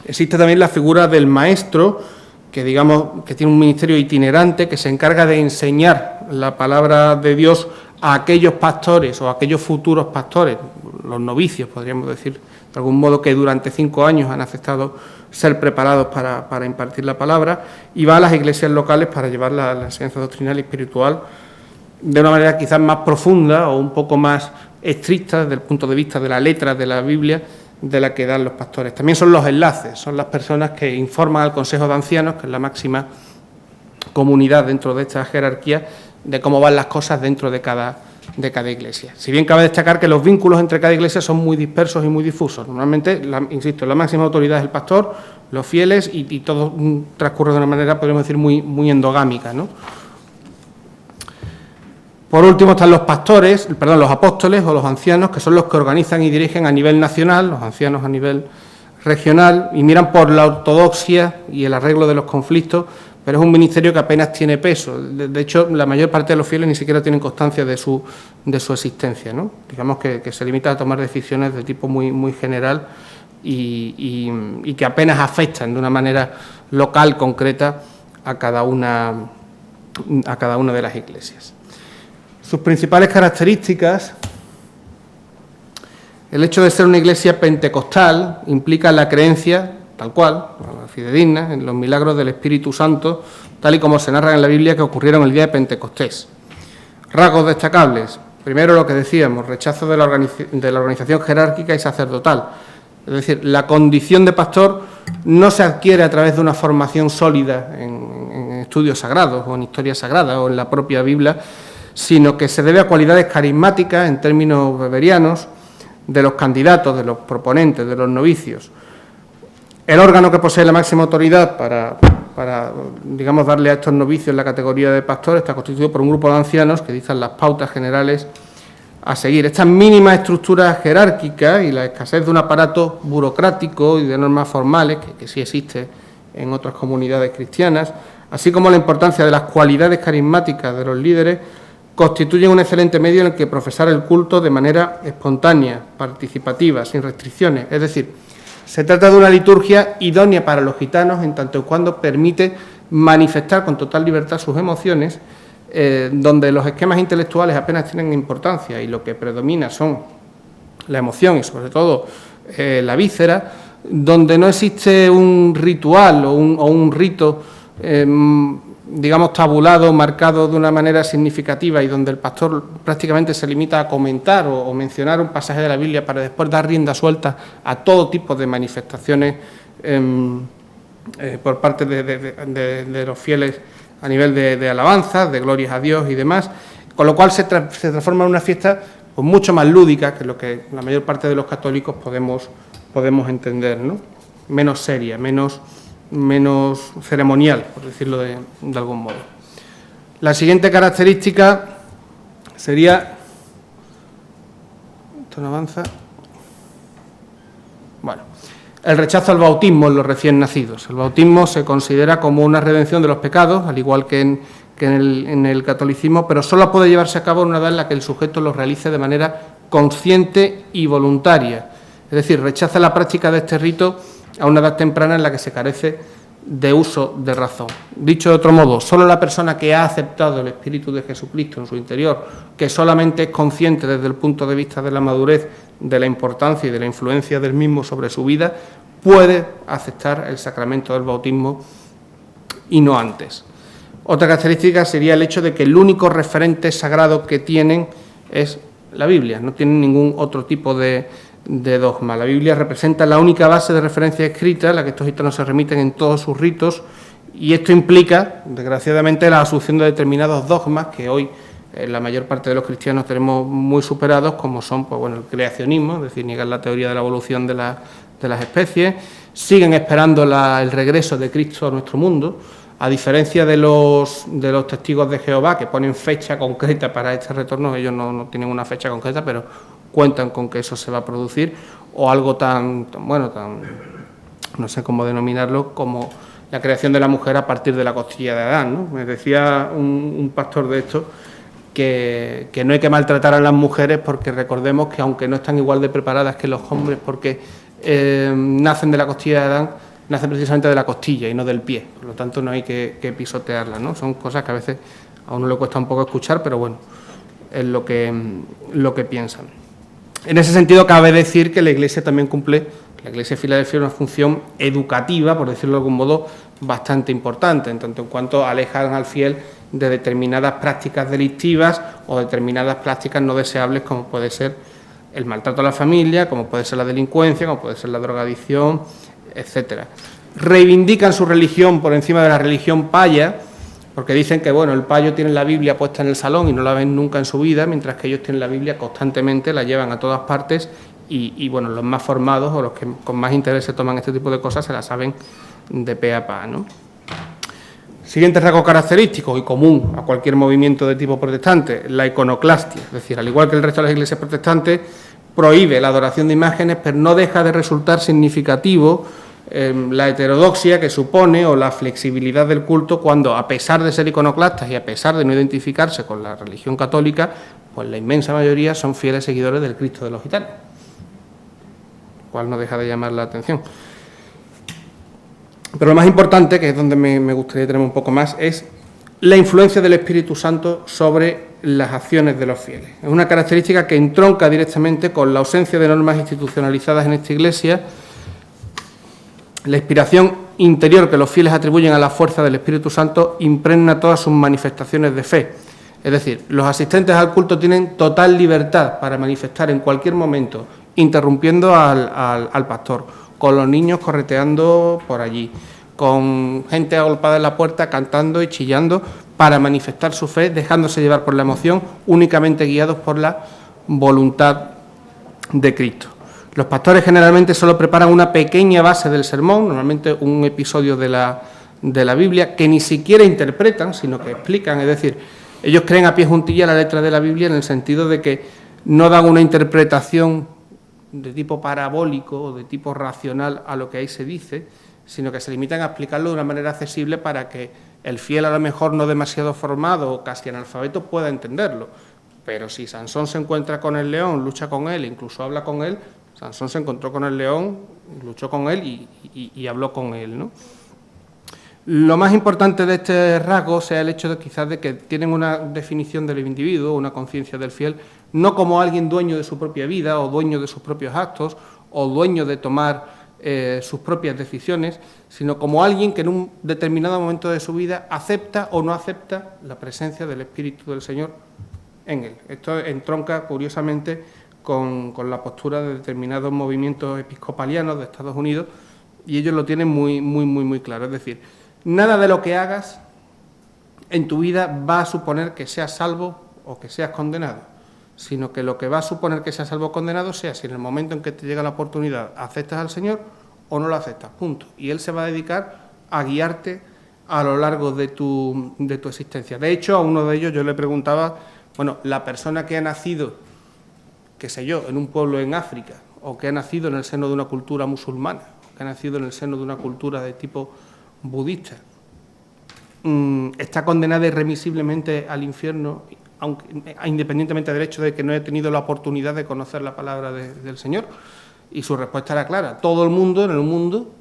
Existe también la figura del maestro, que digamos que tiene un ministerio itinerante, que se encarga de enseñar la palabra de Dios a aquellos pastores o a aquellos futuros pastores, los novicios, podríamos decir, de algún modo, que durante 5 años han aceptado ser preparados para impartir la palabra, y va a las iglesias locales para llevar la enseñanza doctrinal y espiritual de una manera quizás más profunda o un poco más estricta desde el punto de vista de la letra de la Biblia, de la que dan los pastores. También son los enlaces, son las personas que informan al Consejo de Ancianos, que es la máxima comunidad dentro de esta jerarquía, de cómo van las cosas dentro de cada iglesia. Si bien cabe destacar que los vínculos entre cada iglesia son muy dispersos y muy difusos. Normalmente, insisto, la máxima autoridad es el pastor, los fieles, y todo transcurre de una manera, podríamos decir, muy endogámica, ¿no? Por último están los apóstoles o los ancianos, que son los que organizan y dirigen a nivel nacional, los ancianos a nivel regional, y miran por la ortodoxia y el arreglo de los conflictos, pero es un ministerio que apenas tiene peso. De hecho, la mayor parte de los fieles ni siquiera tienen constancia de su existencia, ¿no? Digamos que se limita a tomar decisiones de tipo muy general y que apenas afectan de una manera local, concreta, a cada una de las iglesias. Sus principales características: el hecho de ser una iglesia pentecostal implica la creencia, tal cual, fidedigna, en los milagros del Espíritu Santo, tal y como se narran en la Biblia que ocurrieron el día de Pentecostés. Rasgos destacables: primero, lo que decíamos, rechazo de la organización jerárquica y sacerdotal. Es decir, la condición de pastor no se adquiere a través de una formación sólida en estudios sagrados o en historia sagrada o en la propia Biblia, sino que se debe a cualidades carismáticas, en términos weberianos, de los candidatos, de los proponentes, de los novicios. El órgano que posee la máxima autoridad para digamos, darle a estos novicios la categoría de pastor está constituido por un grupo de ancianos que dictan las pautas generales a seguir. Estas mínimas estructuras jerárquicas y la escasez de un aparato burocrático y de normas formales, que sí existe en otras comunidades cristianas, así como la importancia de las cualidades carismáticas de los líderes, constituyen un excelente medio en el que profesar el culto de manera espontánea, participativa, sin restricciones. Es decir, se trata de una liturgia idónea para los gitanos en tanto y cuando permite manifestar con total libertad sus emociones, donde los esquemas intelectuales apenas tienen importancia y lo que predomina son la emoción y sobre todo la víscera, donde no existe un ritual o un rito digamos, tabulado, marcado de una manera significativa y donde el pastor prácticamente se limita a comentar o mencionar un pasaje de la Biblia para después dar rienda suelta a todo tipo de manifestaciones por parte de los fieles a nivel de alabanzas, de glorias a Dios y demás, con lo cual se transforma en una fiesta pues, mucho más lúdica que lo que la mayor parte de los católicos podemos entender, ¿no? Menos seria, menos ceremonial, por decirlo de algún modo. La siguiente característica sería... Esto no avanza. Bueno, el rechazo al bautismo en los recién nacidos. El bautismo se considera como una redención de los pecados, al igual que en el catolicismo, pero solo puede llevarse a cabo en una edad en la que el sujeto lo realice de manera consciente y voluntaria. Es decir, rechaza la práctica de este rito a una edad temprana en la que se carece de uso de razón. Dicho de otro modo, solo la persona que ha aceptado el Espíritu de Jesucristo en su interior, que solamente es consciente desde el punto de vista de la madurez, de la importancia y de la influencia del mismo sobre su vida, puede aceptar el sacramento del bautismo y no antes. Otra característica sería el hecho de que el único referente sagrado que tienen es la Biblia, no tienen ningún otro tipo de dogma. La Biblia representa la única base de referencia escrita a la que estos gitanos se remiten en todos sus ritos, y esto implica, desgraciadamente, la asunción de determinados dogmas que hoy la mayor parte de los cristianos tenemos muy superados, como son pues, bueno, el creacionismo, es decir, niegan la teoría de la evolución de las especies, siguen esperando el regreso de Cristo a nuestro mundo, a diferencia de los testigos de Jehová, que ponen fecha concreta para este retorno. Ellos no tienen una fecha concreta, pero cuentan con que eso se va a producir, o algo tan no sé cómo denominarlo, como la creación de la mujer a partir de la costilla de Adán, ¿no? Me decía un pastor de esto que no hay que maltratar a las mujeres, porque recordemos que aunque no están igual de preparadas que los hombres porque nacen de la costilla de Adán, nace precisamente de la costilla y no del pie, por lo tanto no hay que pisotearla, ¿no? Son cosas que a veces a uno le cuesta un poco escuchar, pero bueno, es lo que piensan. En ese sentido, cabe decir que la Iglesia también cumple, la Iglesia de Filadelfia, una función educativa, por decirlo de algún modo, bastante importante, en tanto en cuanto alejan al fiel de determinadas prácticas delictivas o determinadas prácticas no deseables, como puede ser el maltrato a la familia, como puede ser la delincuencia, como puede ser la drogadicción, etcétera. Reivindican su religión por encima de la religión paya, porque dicen que bueno, el payo tiene la Biblia puesta en el salón y no la ven nunca en su vida, mientras que ellos tienen la Biblia constantemente, la llevan a todas partes y bueno, los más formados o los que con más interés se toman este tipo de cosas se la saben de pe a pa, ¿no? Siguiente rasgo característico y común a cualquier movimiento de tipo protestante, la iconoclastia, es decir, al igual que el resto de las iglesias protestantes, prohíbe la adoración de imágenes, pero no deja de resultar significativo la heterodoxia que supone o la flexibilidad del culto cuando, a pesar de ser iconoclastas y a pesar de no identificarse con la religión católica, pues la inmensa mayoría son fieles seguidores del Cristo de los gitanos, lo cual no deja de llamar la atención. Pero lo más importante, que es donde me gustaría tener un poco más, es la influencia del Espíritu Santo sobre las acciones de los fieles. Es una característica que entronca directamente con la ausencia de normas institucionalizadas en esta Iglesia. La inspiración interior que los fieles atribuyen a la fuerza del Espíritu Santo impregna todas sus manifestaciones de fe. Es decir, los asistentes al culto tienen total libertad para manifestar en cualquier momento, interrumpiendo al pastor, con los niños correteando por allí, con gente agolpada en la puerta cantando y chillando para manifestar su fe, dejándose llevar por la emoción, únicamente guiados por la voluntad de Cristo. Los pastores generalmente solo preparan una pequeña base del sermón, normalmente un episodio de la Biblia, que ni siquiera interpretan, sino que explican, es decir, ellos creen a pie juntilla la letra de la Biblia en el sentido de que no dan una interpretación de tipo parabólico o de tipo racional a lo que ahí se dice, sino que se limitan a explicarlo de una manera accesible para que el fiel, a lo mejor no demasiado formado o casi analfabeto, pueda entenderlo. Pero si Sansón se encuentra con el león, lucha con él, incluso habla con él, Sansón se encontró con el león, luchó con él y habló con él, ¿no? Lo más importante de este rasgo sea el hecho de quizás de que tienen una definición del individuo, una conciencia del fiel, no como alguien dueño de su propia vida o dueño de sus propios actos o dueño de tomar sus propias decisiones, sino como alguien que en un determinado momento de su vida acepta o no acepta la presencia del Espíritu del Señor en él. Esto entronca, curiosamente, con la postura de determinados movimientos episcopalianos de Estados Unidos, y ellos lo tienen muy claro. Es decir, nada de lo que hagas en tu vida va a suponer que seas salvo o que seas condenado, sino que lo que va a suponer que seas salvo o condenado sea si en el momento en que te llega la oportunidad aceptas al Señor o no lo aceptas, punto. Y Él se va a dedicar a guiarte a lo largo de tu existencia. De hecho, a uno de ellos yo le preguntaba, bueno, la persona que ha nacido, qué sé yo, en un pueblo en África, o que ha nacido en el seno de una cultura musulmana, o que ha nacido en el seno de una cultura de tipo budista, está condenada irremisiblemente al infierno, aunque, independientemente del hecho de que no haya tenido la oportunidad de conocer la palabra del Señor. Y su respuesta era clara: todo el mundo,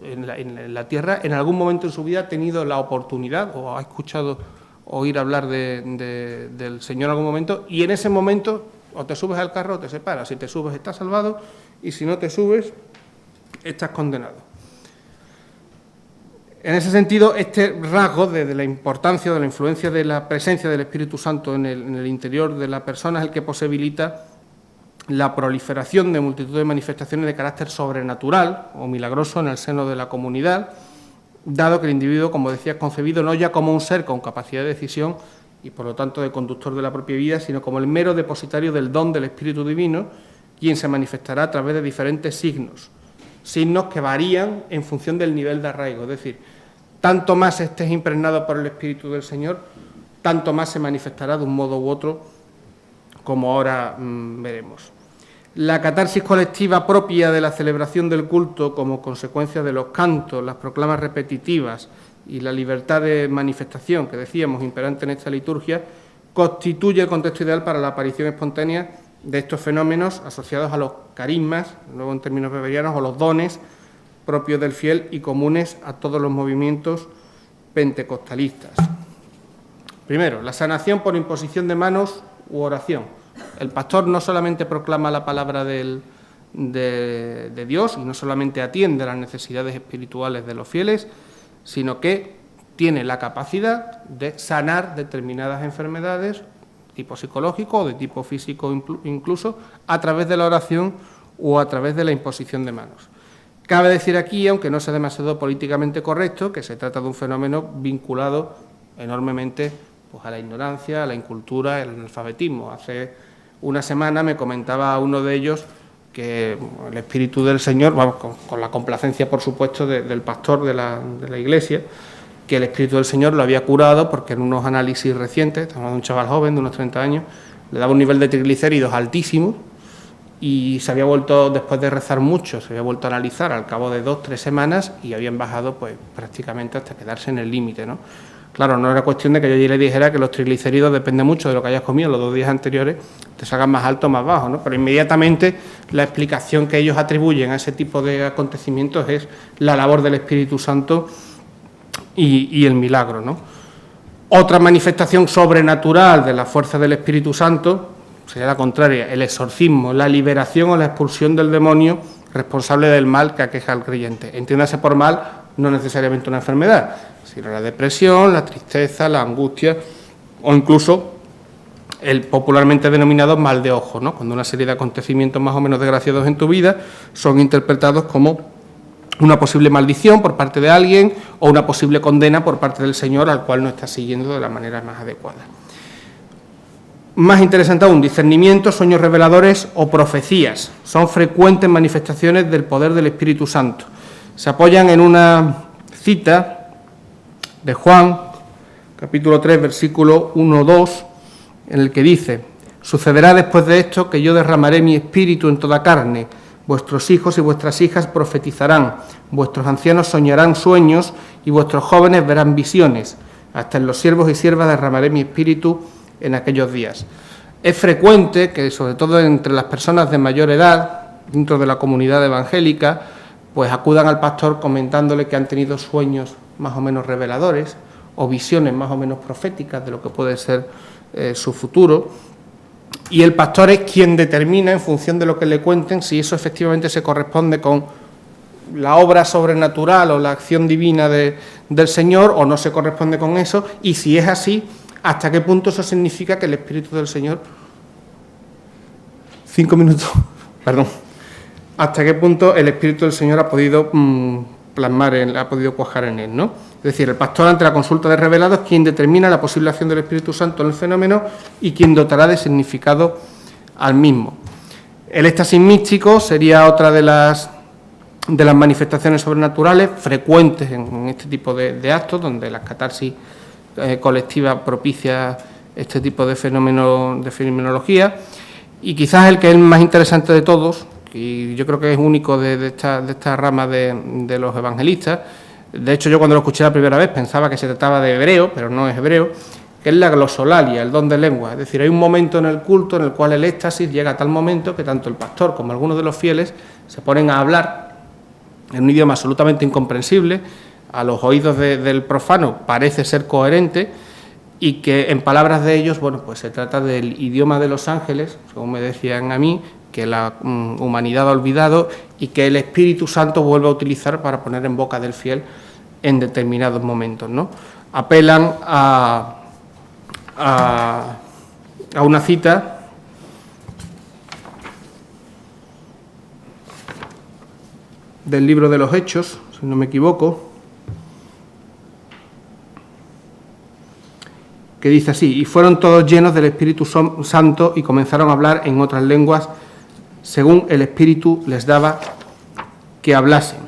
en la tierra, en algún momento en su vida ha tenido la oportunidad o ha escuchado oír hablar del Señor en algún momento, y en ese momento o te subes al carro o te separas. Si te subes estás salvado y si no te subes estás condenado. En ese sentido, este rasgo de la importancia, de la influencia de la presencia del Espíritu Santo en el interior de la persona es el que posibilita la proliferación de multitud de manifestaciones de carácter sobrenatural o milagroso en el seno de la comunidad, dado que el individuo, como decía, es concebido no ya como un ser con capacidad de decisión y por lo tanto de conductor de la propia vida, sino como el mero depositario del don del Espíritu Divino, quien se manifestará a través de diferentes signos que varían en función del nivel de arraigo. Es decir, tanto más estés impregnado por el Espíritu del Señor, tanto más se manifestará de un modo u otro, como ahora veremos. La catarsis colectiva propia de la celebración del culto como consecuencia de los cantos, las proclamas repetitivas y la libertad de manifestación que decíamos imperante en esta liturgia constituye el contexto ideal para la aparición espontánea de estos fenómenos asociados a los carismas, luego en términos weberianos, o los dones propios del fiel y comunes a todos los movimientos pentecostalistas. Primero, la sanación por imposición de manos u oración. El pastor no solamente proclama la palabra de Dios y no solamente atiende a las necesidades espirituales de los fieles, sino que tiene la capacidad de sanar determinadas enfermedades de tipo psicológico o de tipo físico incluso a través de la oración o a través de la imposición de manos. Cabe decir aquí, aunque no sea demasiado políticamente correcto, que se trata de un fenómeno vinculado enormemente pues, a la ignorancia, a la incultura, al analfabetismo. Hace una semana me comentaba uno de ellos que el Espíritu del Señor, vamos, con la complacencia, por supuesto, del pastor de la Iglesia, que el Espíritu del Señor lo había curado porque en unos análisis recientes, estamos hablando de un chaval joven de unos 30 años, le daba un nivel de triglicéridos altísimo y se había vuelto, después de rezar mucho, se había vuelto a analizar al cabo de 2 o 3 semanas y habían bajado pues prácticamente hasta quedarse en el límite, ¿no? Claro, no era cuestión de que yo allí le dijera que los triglicéridos depende mucho de lo que hayas comido los 2 días anteriores, te salgan más alto o más bajo, ¿no? Pero inmediatamente la explicación que ellos atribuyen a ese tipo de acontecimientos es la labor del Espíritu Santo y el milagro, ¿no? Otra manifestación sobrenatural de la fuerza del Espíritu Santo sería la contraria, el exorcismo, la liberación o la expulsión del demonio responsable del mal que aqueja al creyente. Entiéndase por mal, no necesariamente una enfermedad, sino la depresión, la tristeza, la angustia o incluso el popularmente denominado mal de ojo, ¿no? Cuando una serie de acontecimientos más o menos desgraciados en tu vida son interpretados como una posible maldición por parte de alguien o una posible condena por parte del Señor al cual no estás siguiendo de la manera más adecuada. Más interesante aún, discernimiento, sueños reveladores o profecías. Son frecuentes manifestaciones del poder del Espíritu Santo. Se apoyan en una cita de Juan, capítulo 3, versículo 1-2, en el que dice: «Sucederá después de esto que yo derramaré mi espíritu en toda carne. Vuestros hijos y vuestras hijas profetizarán, vuestros ancianos soñarán sueños y vuestros jóvenes verán visiones. Hasta en los siervos y siervas derramaré mi espíritu en aquellos días». Es frecuente que, sobre todo entre las personas de mayor edad, dentro de la comunidad evangélica, pues acudan al pastor comentándole que han tenido sueños más o menos reveladores o visiones más o menos proféticas de lo que puede ser su futuro. Y el pastor es quien determina, en función de lo que le cuenten, si eso efectivamente se corresponde con la obra sobrenatural o la acción divina del Señor o no se corresponde con eso, y si es así, hasta qué punto eso significa que el Espíritu del Señor... 5 minutos, perdón. Hasta qué punto el Espíritu del Señor ha podido plasmar, ha podido cuajar en él, ¿no? Es decir, el pastor ante la consulta de revelados es quien determina la posible acción del Espíritu Santo en el fenómeno y quien dotará de significado al mismo. El éxtasis místico sería otra de las manifestaciones sobrenaturales frecuentes en este tipo de actos, donde la catarsis colectiva propicia este tipo de fenomenología, y quizás el que es el más interesante de todos, y yo creo que es único de esta rama de los evangelistas. De hecho, yo cuando lo escuché la primera vez pensaba que se trataba de hebreo, pero no es hebreo, que es la glosolalia, el don de lengua. Es decir, hay un momento en el culto en el cual el éxtasis llega a tal momento que tanto el pastor como algunos de los fieles se ponen a hablar en un idioma absolutamente incomprensible, a los oídos del profano parece ser coherente, y que en palabras de ellos, bueno, pues se trata del idioma de los ángeles, según me decían a mí, que la humanidad ha olvidado y que el Espíritu Santo vuelve a utilizar para poner en boca del fiel en determinados momentos, ¿no? Apelan a una cita del libro de los Hechos, si no me equivoco, que dice así: «Y fueron todos llenos del Espíritu Santo y comenzaron a hablar en otras lenguas según el Espíritu les daba que hablasen».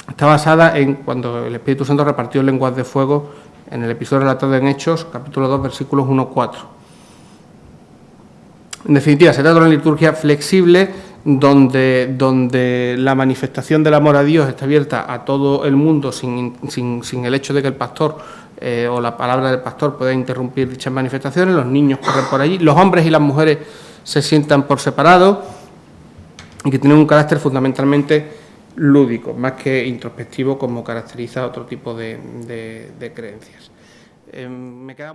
Está basada en cuando el Espíritu Santo repartió lenguas de fuego en el episodio relatado en Hechos, capítulo 2, versículos 1-4. En definitiva, se trata de una liturgia flexible donde la manifestación del amor a Dios está abierta a todo el mundo sin el hecho de que el pastor o la palabra del pastor pueda interrumpir dichas manifestaciones. Los niños corren por allí, los hombres y las mujeres se sientan por separado y que tienen un carácter fundamentalmente lúdico, más que introspectivo como caracteriza otro tipo de creencias. Me queda